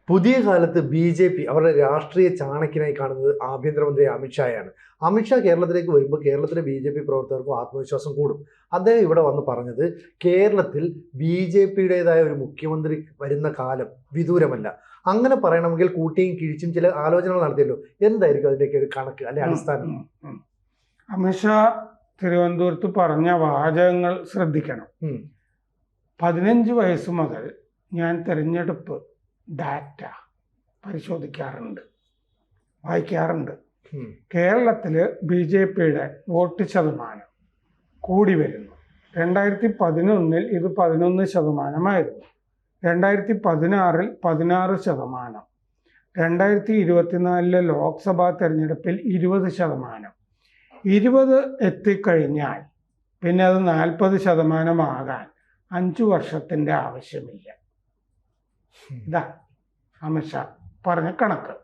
പുതിയ കാലത്ത് BJP അവരുടെ രാഷ്ട്രീയ ചാണക്യനായി കാണുന്നത് ആഭ്യന്തരമന്ത്രി അമിത്ഷായാണ്. അമിത്ഷാ കേരളത്തിലേക്ക് വരുമ്പോൾ കേരളത്തിലെ BJP പ്രവർത്തകർക്കും ആത്മവിശ്വാസം കൂടും. അദ്ദേഹം ഇവിടെ വന്ന് പറഞ്ഞത് കേരളത്തിൽ BJPയുടേതായ ഒരു മുഖ്യമന്ത്രി വരുന്ന കാലം വിദൂരമല്ല. അങ്ങനെ പറയണമെങ്കിൽ കൂട്ടിയും കിഴിച്ചും ചില ആലോചനകൾ നടത്തിയല്ലോ. എന്തായിരിക്കും അതിൻ്റെയൊക്കെ ഒരു കണക്ക് അല്ലെ അടിസ്ഥാനം? അമിത്ഷാ തിരുവനന്തപുരത്ത് പറഞ്ഞ വാചകങ്ങൾ ശ്രദ്ധിക്കണം. 15 വയസ്സ് മുതൽ ഞാൻ തെരഞ്ഞെടുപ്പ് ഡാറ്റ പരിശോധിക്കാറുണ്ട്, വായിക്കാറുണ്ട്. കേരളത്തിൽ BJPയുടെ വോട്ട് ശതമാനം കൂടി വരുന്നു. 2011 ഇത് 11%, 2016 16%, 2024 ലോക്സഭാ തെരഞ്ഞെടുപ്പിൽ 20%. 20 എത്തിക്കഴിഞ്ഞാൽ പിന്നെ അത് 40% ആകാൻ 5 വർഷത്തിൻ്റെ ആവശ്യമില്ല. ഇതാ അമിത്ഷാ പറഞ്ഞ കണക്ക്.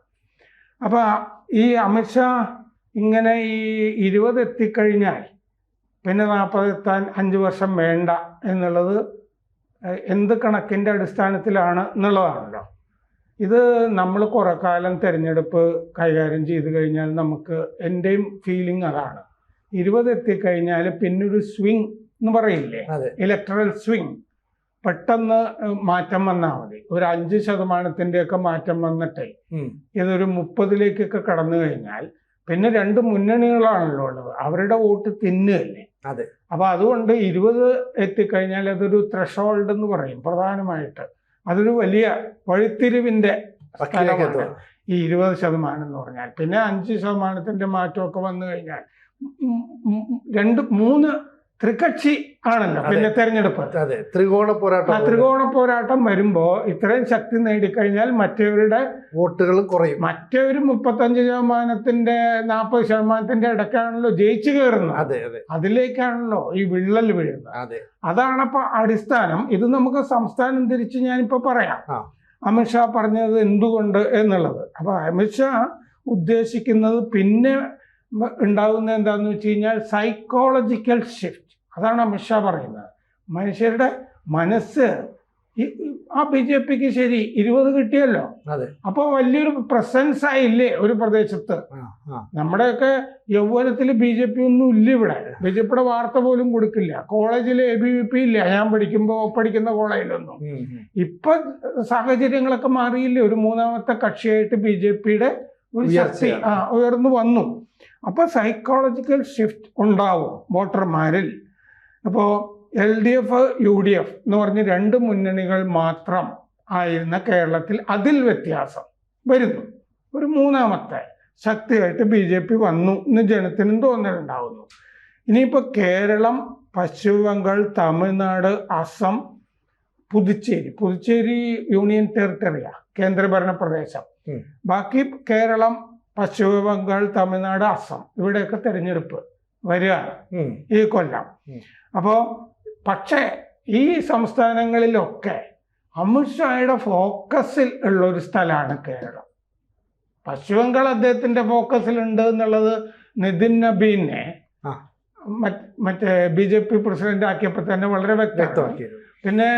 അപ്പോൾ ഈ അമിത്ഷാ ഇങ്ങനെ ഈ 20 എത്തിക്കഴിഞ്ഞാൽ പിന്നെ 40 എത്താൻ 5 വർഷം വേണ്ട എന്നുള്ളത് എന്ത് കണക്കിൻ്റെ അടിസ്ഥാനത്തിലാണ് എന്നുള്ളതാണല്ലോ. ഇത് നമ്മൾ കുറെ കാലം തിരഞ്ഞെടുപ്പ് കൈകാര്യം ചെയ്ത് കഴിഞ്ഞാൽ നമുക്ക് എൻ്റെയും ഫീലിംഗ് അതാണ്. 20 എത്തിക്കഴിഞ്ഞാൽ പിന്നൊരു സ്വിങ് എന്ന് പറയില്ലേ, ഇലക്ട്രൽ സ്വിങ്, പെട്ടെന്ന് മാറ്റം വന്നാൽ മതി. ഒരു 5%-ൻ്റെയൊക്കെ മാറ്റം വന്നിട്ടേ ഇതൊരു 30-ലേക്കൊക്കെ കടന്നു കഴിഞ്ഞാൽ പിന്നെ 2 മുന്നണികളാണല്ലോ ഉള്ളത്, അവരുടെ വോട്ട് തിന്നുകയല്ലേ. അപ്പൊ അതുകൊണ്ട് 20 എത്തിക്കഴിഞ്ഞാൽ അതൊരു ത്രഷോൾഡ് എന്ന് പറയും. പ്രധാനമായിട്ട് അതൊരു വലിയ വഴിത്തിരിവിന്റെ സ്ഥലമാണ് ഈ 20% എന്ന് പറഞ്ഞാൽ. പിന്നെ 5%-ൻ്റെ മാറ്റമൊക്കെ വന്നു കഴിഞ്ഞാൽ 2-3 ത്രികക്ഷി ആണല്ലോ പിന്നെ തെരഞ്ഞെടുപ്പ്. ത്രികോണ പോരാട്ടം വരുമ്പോ ഇത്രയും ശക്തി നേടിക്കഴിഞ്ഞാൽ മറ്റവരുടെ വോട്ടുകളും കുറയും. മറ്റവര് 35%-ന്റെ 40%-ന്റെ ഇടയ്ക്കാണല്ലോ ജയിച്ചു കയറുന്നത്. അതിലേക്കാണല്ലോ ഈ വിള്ളൽ വീഴുന്നത്. അതാണപ്പോ അടിസ്ഥാനം. ഇത് നമുക്ക് സംസ്ഥാനം തിരിച്ച് ഞാനിപ്പോ പറയാം അമിത്ഷാ പറഞ്ഞത് എന്തുകൊണ്ട് എന്നുള്ളത്. അപ്പൊ അമിത്ഷാ ഉദ്ദേശിക്കുന്നത് പിന്നെ ഉണ്ടാകുന്നത് എന്താന്ന് വെച്ച് കഴിഞ്ഞാൽ സൈക്കോളജിക്കൽ ഷിഫ്റ്റ്. അതാണ് അമിത്ഷാ പറയുന്നത്. മനുഷ്യരുടെ മനസ്സ് ആ BJPക്ക് ശരി 20 കിട്ടിയല്ലോ, അപ്പോൾ വലിയൊരു പ്രസൻസ് ആയില്ലേ ഒരു പ്രദേശത്ത്. നമ്മുടെയൊക്കെ യൗവനത്തിൽ BJP ഒന്നും ഇല്ല ഇവിടെ. BJPയുടെ വാർത്ത പോലും കൊടുക്കില്ല. കോളേജിൽ ABVP ഇല്ല, ഞാൻ പഠിക്കുന്ന കോളേജിലൊന്നും. ഇപ്പൊ സാഹചര്യങ്ങളൊക്കെ മാറിയില്ലേ, ഒരു 3ാമത്തെ കക്ഷിയായിട്ട് BJPയുടെ ഒരു ശക്തി ഉയർന്നു വന്നു. അപ്പോൾ സൈക്കോളജിക്കൽ ഷിഫ്റ്റ് ഉണ്ടാവും വോട്ടർമാരിൽ. അപ്പോൾ LDF UDF എന്ന് പറഞ്ഞ് 2 മുന്നണികൾ മാത്രം ആയിരുന്ന കേരളത്തിൽ അതിൽ വ്യത്യാസം വരുന്നു. ഒരു 3ാമത്തെ ശക്തിയായിട്ട് BJP വന്നു എന്ന് ജനത്തിനും തോന്നലുണ്ടാവുന്നു. ഇനിയിപ്പോൾ കേരളം, പശ്ചിമ ബംഗാൾ, തമിഴ്നാട്, അസം, പുതുച്ചേരി യൂണിയൻ ടെറിട്ടറിയാ, കേന്ദ്രഭരണ പ്രദേശം. ബാക്കി കേരളം, പശ്ചിമ ബംഗാൾ, തമിഴ്നാട്, അസം ഇവിടെയൊക്കെ തെരഞ്ഞെടുപ്പ് വരികയാണ് ഈ കൊല്ലം. അപ്പോൾ പക്ഷേ ഈ സംസ്ഥാനങ്ങളിലൊക്കെ അമിത്ഷായുടെ ഫോക്കസിൽ ഉള്ള ഒരു സ്ഥലമാണ് കേരളം. പശ്ചിമ ബംഗാൾ അദ്ദേഹത്തിന്റെ ഫോക്കസിലുണ്ട് എന്നുള്ളത് നിതിൻ നബീനെ മറ്റേ BJP പ്രസിഡന്റ് ആക്കിയപ്പോൾ തന്നെ വളരെ വ്യക്തമാക്കി. പിന്നെ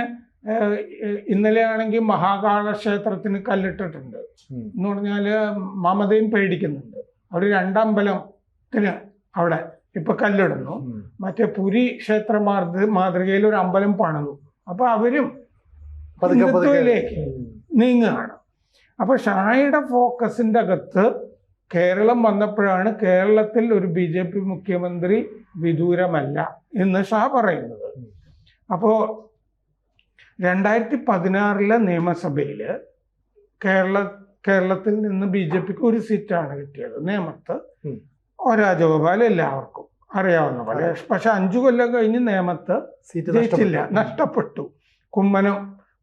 ഇന്നലെ ആണെങ്കിൽ മഹാകാള ക്ഷേത്രത്തിന് കല്ലിട്ടിട്ടുണ്ട് എന്ന് പറഞ്ഞാല് മമതയും പേടിക്കുന്നുണ്ട്. അവർ 2 അമ്പലത്തിന് അവിടെ ഇപ്പൊ കല്ലിടുന്നു. മറ്റേ പുരി ക്ഷേത്ര മാതൃകയിൽ ഒരു അമ്പലം പണിതു. അപ്പൊ അവരും ഹിന്ദുത്വത്തിലേക്ക് നീങ്ങുകയാണ്. അപ്പൊ ഷായുടെ ഫോക്കസിന്റെ അകത്ത് കേരളം വന്നപ്പോഴാണ് കേരളത്തിൽ ഒരു BJP മുഖ്യമന്ത്രി വിദൂരമല്ല എന്ന് ഷാ പറയുന്നത്. അപ്പോ 2016 നിയമസഭയിൽ കേരളത്തിൽ നിന്ന് BJPക്ക് 1 സീറ്റാണ് കിട്ടിയത്. നേമത്ത് രാജഗോപാൽ എല്ലാവർക്കും അറിയാവുന്ന പോലെ. പക്ഷെ 5 കൊല്ലം കഴിഞ്ഞ് നേമത്ത് ജയിച്ചില്ല, നഷ്ടപ്പെട്ടു. കുമ്മനം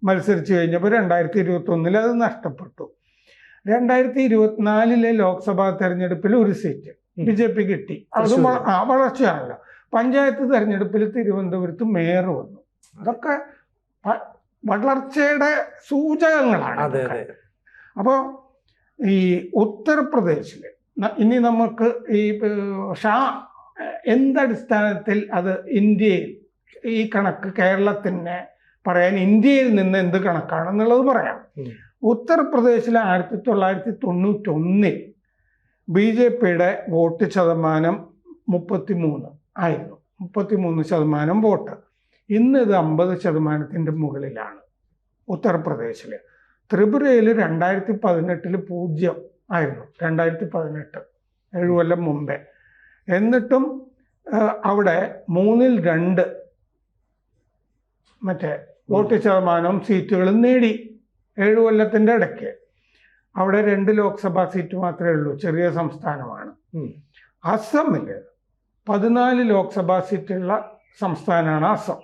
മത്സരിച്ചു കഴിഞ്ഞപ്പോൾ 2021 അത് നഷ്ടപ്പെട്ടു. 2024 ലോക്സഭാ തെരഞ്ഞെടുപ്പിൽ 1 സീറ്റ് BJP കിട്ടി. അത് വളർച്ചയാണല്ലോ. പഞ്ചായത്ത് തെരഞ്ഞെടുപ്പിൽ തിരുവനന്തപുരത്ത് മേയർ വന്നു. അതൊക്കെ വളർച്ചയുടെ സൂചകങ്ങളാണ്. അപ്പോൾ ഈ ഉത്തർപ്രദേശിൽ ഇനി നമുക്ക് ഈ ഷാ എന്തടിസ്ഥാനത്തിൽ അത് ഇന്ത്യയിൽ ഈ കണക്ക് കേരളത്തിന് പറയാൻ ഇന്ത്യയിൽ നിന്ന് എന്ത് കണക്കാണെന്നുള്ളത് പറയാം. ഉത്തർപ്രദേശിലെ 1991 BJPയുടെ വോട്ട് ശതമാനം 33 ആയിരുന്നു. 33% വോട്ട്. ഇന്ന് ഇത് 50% മുകളിലാണ് ഉത്തർപ്രദേശിൽ. ത്രിപുരയിൽ 2018 0 ആയിരുന്നു. 2018, 7 കൊല്ലം മുമ്പേ. എന്നിട്ടും അവിടെ 2/3 മറ്റേ വോട്ട് ശതമാനം സീറ്റുകളും നേടി 7 കൊല്ലത്തിൻ്റെ ഇടയ്ക്ക്. അവിടെ 2 ലോക്സഭാ സീറ്റ് മാത്രമേ ഉള്ളൂ. ചെറിയ സംസ്ഥാനമാണ്. അസമിൽ 14 ലോക്സഭാ സീറ്റുള്ള സംസ്ഥാനമാണ് അസം.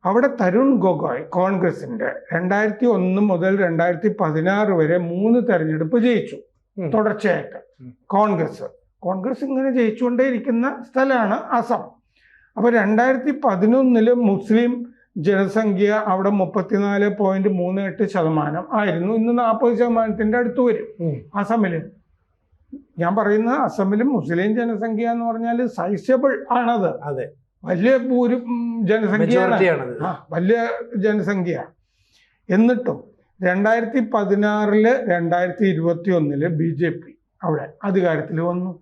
അവിടെ തരുൺ ഗൊഗോയ് കോൺഗ്രസിന്റെ 2001 മുതൽ 2016 വരെ 3 തെരഞ്ഞെടുപ്പ് ജയിച്ചു തുടർച്ചയായിട്ട്. കോൺഗ്രസ് ഇങ്ങനെ ജയിച്ചുകൊണ്ടേയിരിക്കുന്ന സ്ഥലമാണ് അസം. അപ്പോൾ 2011 മുസ്ലിം ജനസംഖ്യ അവിടെ 34.38% ആയിരുന്നു. ഇന്ന് 40% അടുത്ത് വരും അസമിൽ. ഞാൻ പറയുന്ന അസമിൽ മുസ്ലിം ജനസംഖ്യ എന്ന് പറഞ്ഞാൽ സൈസബിൾ ആണത്. അതെ, വലിയ ജനസംഖ്യയാണ്. വലിയ ജനസംഖ്യ. എന്നിട്ടും 2016 2021 BJP അവിടെ അധികാരത്തിൽ വന്നു.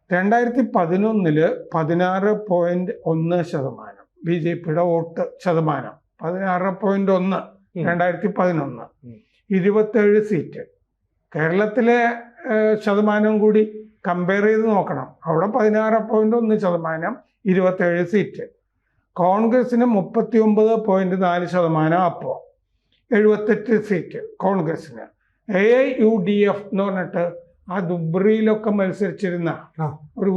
2011 16.1% BJPയുടെ വോട്ട് ശതമാനം. 16.1 2011. 27 സീറ്റ്. കേരളത്തിലെ ശതമാനം കൂടി കമ്പയർ ചെയ്ത് നോക്കണം. അവിടെ 16.1%, 27 സീറ്റ്. കോൺഗ്രസിന് 39.4%. അപ്പോൾ 78 സീറ്റ് കോൺഗ്രസിന്. AIUDF എന്ന് പറഞ്ഞിട്ട് ആ ദുബ്രിയിലൊക്കെ മത്സരിച്ചിരുന്ന ഒരു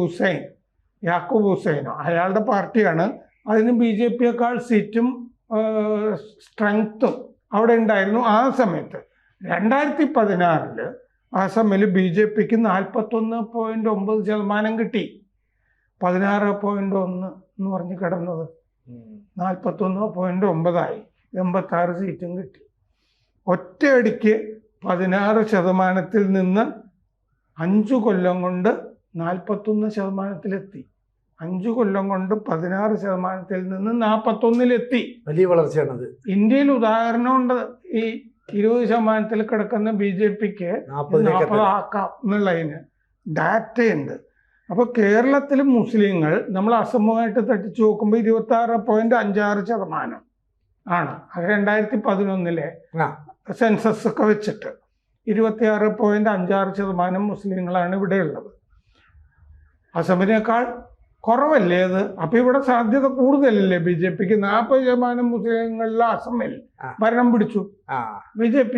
യാക്കൂബ് ഹുസൈനോ, അയാളുടെ പാർട്ടിയാണ്. അതിന് BJPയേക്കാൾ സീറ്റും സ്ട്രെങ്ത്തും അവിടെ ഉണ്ടായിരുന്നു ആ സമയത്ത്. 2016 അസമിൽ BJPക്ക് 41.9% കിട്ടി. 16.1 എന്ന് പറഞ്ഞ് കിടന്നത് 41.9 86 സീറ്റും കിട്ടി. ഒറ്റയടിക്ക് 16% നിന്ന് 5 കൊല്ലം കൊണ്ട് 41%. 5 കൊല്ലം കൊണ്ട് 16% നിന്ന് 41 വലിയ വളർച്ചയാണത്. ഇന്ത്യയിൽ ഉദാഹരണമുണ്ട്. ഈ 20% കിടക്കുന്ന BJPക്ക് 40 ആക്കാം എന്നുള്ളതിന് ഡാറ്റയുണ്ട്. അപ്പോൾ കേരളത്തിൽ മുസ്ലിങ്ങൾ നമ്മൾ അസമുമായിട്ട് തട്ടിച്ചു നോക്കുമ്പോൾ 26.56% ആണ്. അത് 2011 സെൻസസ് ഒക്കെ വെച്ചിട്ട് 26.56% മുസ്ലിങ്ങളാണ് ഇവിടെ ഉള്ളത്. അസമിനേക്കാൾ കുറവല്ലേ അത്? അപ്പൊ ഇവിടെ സാധ്യത കൂടുതലല്ലേ BJPക്ക്? 40% മുസ്ലിങ്ങളിലെ അസമിൽ ഭരണം പിടിച്ചു BJP.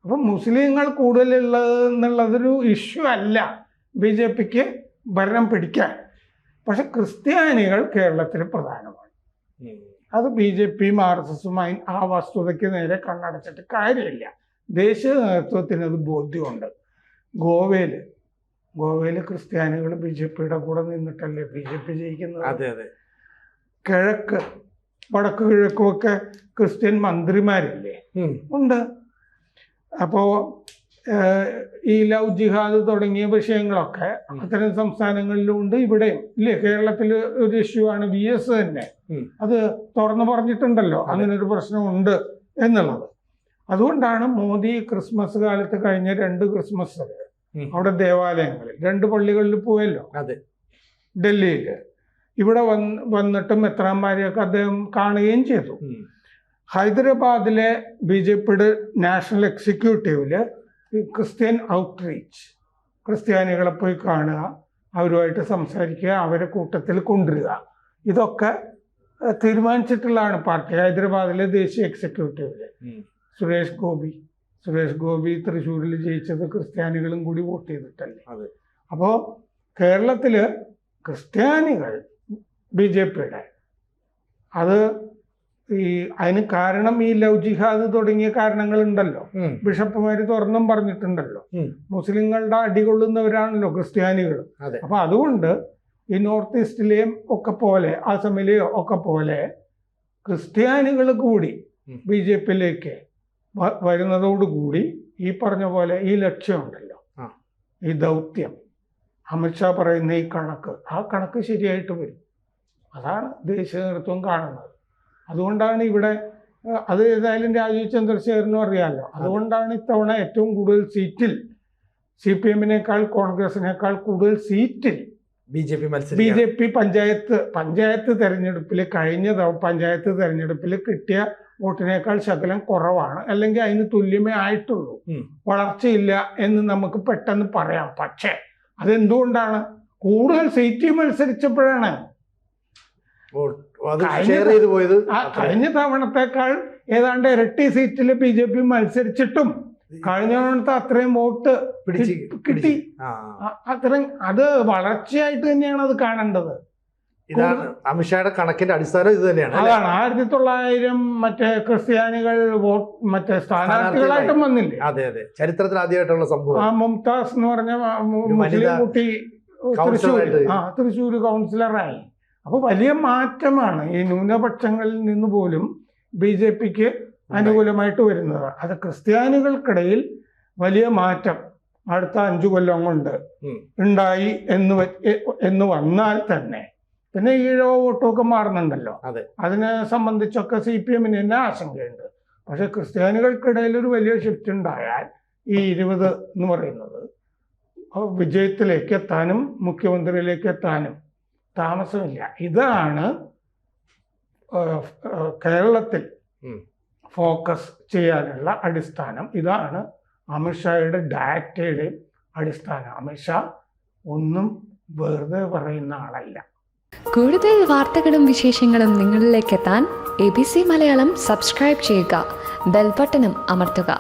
അപ്പൊ മുസ്ലിങ്ങൾ കൂടുതലുള്ളത് എന്നുള്ളതൊരു ഇഷ്യൂ അല്ല BJPക്ക് ഭരണം പിടിക്കാൻ. പക്ഷെ ക്രിസ്ത്യാനികൾ കേരളത്തിൽ പ്രധാനമാണ്. അത് BJPയും RSSുമായി ആ വസ്തുതയ്ക്ക് നേരെ കണ്ണടച്ചിട്ട് കാര്യമില്ല. ദേശീയ നേതൃത്വത്തിന് അത് ബോധ്യമുണ്ട്. ഗോവയില് ക്രിസ്ത്യാനികൾ BJPയുടെ കൂടെ നിന്നിട്ടല്ലേ BJP ജയിക്കുന്നത്. വടക്ക് കിഴക്കുമൊക്കെ ക്രിസ്ത്യൻ മന്ത്രിമാരില്ലേ? ഉണ്ട്. അപ്പോ ഈ ലവ് ജിഹാദ് തുടങ്ങിയ വിഷയങ്ങളൊക്കെ അത്തരം സംസ്ഥാനങ്ങളിലും ഉണ്ട്, ഇവിടെയും ഇല്ലേ? കേരളത്തിൽ ഒരു ഇഷ്യൂ ആണ്. VS തന്നെ അത് തുറന്നു പറഞ്ഞിട്ടുണ്ടല്ലോ അങ്ങനെ ഒരു പ്രശ്നമുണ്ട് എന്നുള്ളത്. അതുകൊണ്ടാണ് മോദി ക്രിസ്മസ് കാലത്ത് കഴിഞ്ഞ 2 ക്രിസ്മസ് അവിടെ ദേവാലയങ്ങളിൽ 2 പള്ളികളിൽ പോയല്ലോ ഡൽഹിയിൽ. ഇവിടെ വന്നിട്ട് മെത്രാന്മാരെയൊക്കെ അദ്ദേഹം കാണുകയും ചെയ്തു. ഹൈദരാബാദിലെ BJPയുടെ നാഷണൽ എക്സിക്യൂട്ടീവില് ക്രിസ്ത്യൻ ഔട്ട്റീച്ച്, ക്രിസ്ത്യാനികളെ പോയി കാണുക, അവരുമായിട്ട് സംസാരിക്കുക, അവരെ കൂട്ടത്തിൽ കൊണ്ടുവരിക, ഇതൊക്കെ തീരുമാനിച്ചിട്ടുള്ളതാണ് പാർട്ടി. ഹൈദരാബാദിലെ ദേശീയ എക്സിക്യൂട്ടീവില് സുരേഷ് ഗോപി തൃശ്ശൂരിൽ ജയിച്ചത് ക്രിസ്ത്യാനികളും കൂടി വോട്ട് ചെയ്തിട്ടല്ലേ. അപ്പോൾ കേരളത്തില് ക്രിസ്ത്യാനികൾ BJPയുടെ അത് അതിന് കാരണം ഈ ലവ് ജിഹാദ് തുടങ്ങിയ കാരണങ്ങളുണ്ടല്ലോ. ബിഷപ്പുമാര് തുറന്നും പറഞ്ഞിട്ടുണ്ടല്ലോ. മുസ്ലിങ്ങളുടെ അടികൊള്ളുന്നവരാണല്ലോ ക്രിസ്ത്യാനികൾ. അപ്പൊ അതുകൊണ്ട് ഈ നോർത്ത് ഈസ്റ്റിലെയും ഒക്കെ പോലെ അസമിലെയോ ഒക്കെ പോലെ ക്രിസ്ത്യാനികൾ കൂടി BJPയിലേക്ക് വരുന്നതോടുകൂടി ഈ പറഞ്ഞ പോലെ ഈ ലക്ഷ്യമുണ്ടല്ലോ, ഈ ദൗത്യം, അമിത്ഷാ പറയുന്ന ഈ കണക്ക്, ആ കണക്ക് ശരിയായിട്ട് വരും. അതാണ് ദേശീയ നേതൃത്വം കാണുന്നത്. അതുകൊണ്ടാണ് ഇവിടെ അത് ഏതായാലും രാജീവ് ചന്ദ്രശേഖരനും അറിയാമല്ലോ. അതുകൊണ്ടാണ് ഇത്തവണ ഏറ്റവും കൂടുതൽ സീറ്റിൽ CPM-നേക്കാൾ കോൺഗ്രസിനേക്കാൾ കൂടുതൽ സീറ്റിൽ BJP പഞ്ചായത്ത് തെരഞ്ഞെടുപ്പിൽ കഴിഞ്ഞ പഞ്ചായത്ത് തെരഞ്ഞെടുപ്പിൽ കിട്ടിയ വോട്ടിനേക്കാൾ ശകലം കുറവാണ്, അല്ലെങ്കിൽ അതിന് തുല്യമേ ആയിട്ടുള്ളൂ. വളർച്ചയില്ല എന്ന് നമുക്ക് പെട്ടെന്ന് പറയാം. പക്ഷേ അതെന്തുകൊണ്ടാണ്? കൂടുതൽ സീറ്റ് മത്സരിച്ചപ്പോഴാണ്. കഴിഞ്ഞ തവണത്തേക്കാൾ ഏതാണ്ട് ഇരട്ടി സീറ്റിൽ BJP മത്സരിച്ചിട്ടും കഴിഞ്ഞ തവണത്തെ അത്രയും വോട്ട് കിട്ടി. അത്രയും അത് വളർച്ചയായിട്ട് തന്നെയാണ് അത് കാണേണ്ടത്. ഇതാണ് അമിത്ഷായുടെ കണക്കിന്റെ അടിസ്ഥാനം. ഇത് തന്നെയാണ്. അതാണ് 1900 മറ്റേ ക്രിസ്ത്യാനികൾ മറ്റേ സ്ഥാനാർത്ഥികളായിട്ടും വന്നില്ലേ? അതെ അതെ, ചരിത്രത്തിൽ ആദ്യമായിട്ടുള്ള സംഭവം. മുംതാസ് എന്ന് പറഞ്ഞ മുസ്ലിം കുട്ടി തൃശ്ശൂർ കൗൺസിലറായി. അപ്പൊ വലിയ മാറ്റമാണ് ഈ ന്യൂനപക്ഷങ്ങളിൽ നിന്ന് പോലും BJPക്ക് അനുകൂലമായിട്ട് വരുന്നത്. അത് ക്രിസ്ത്യാനികൾക്കിടയിൽ വലിയ മാറ്റം അടുത്ത 5 കൊല്ലം കൊണ്ട് ഉണ്ടായി എന്ന് വന്നാൽ തന്നെ പിന്നെ ഈഴവ വോട്ടൊക്കെ മാറുന്നുണ്ടല്ലോ. അതിനെ സംബന്ധിച്ചൊക്കെ CPM-ന് തന്നെ ആശങ്കയുണ്ട്. പക്ഷെ ക്രിസ്ത്യാനികൾക്കിടയിൽ ഒരു വലിയ ഷിഫ്റ്റ് ഉണ്ടായാൽ ഈ 20 എന്ന് പറയുന്നത് വിജയത്തിലേക്ക് എത്താനും മുഖ്യമന്ത്രിയിലേക്ക് എത്താനും താമസമില്ല. ഇതാണ് കേരളത്തിൽ ഫോക്കസ് ചെയ്യാനുള്ള അടിസ്ഥാനം. ഇതാണ് അമിത്ഷായുടെ ഡാറ്റയുടെ അടിസ്ഥാനം. അമിത്ഷാ ഒന്നും വെറുതെ പറയുന്ന ആളല്ല. കൂടുതൽ വാർത്തകളും വിശേഷങ്ങളും നിങ്ങളിലേക്ക് എത്താൻ ABC മലയാളം സബ്സ്ക്രൈബ് ചെയ്യുക, ബെൽ ബട്ടണും അമർത്തുക.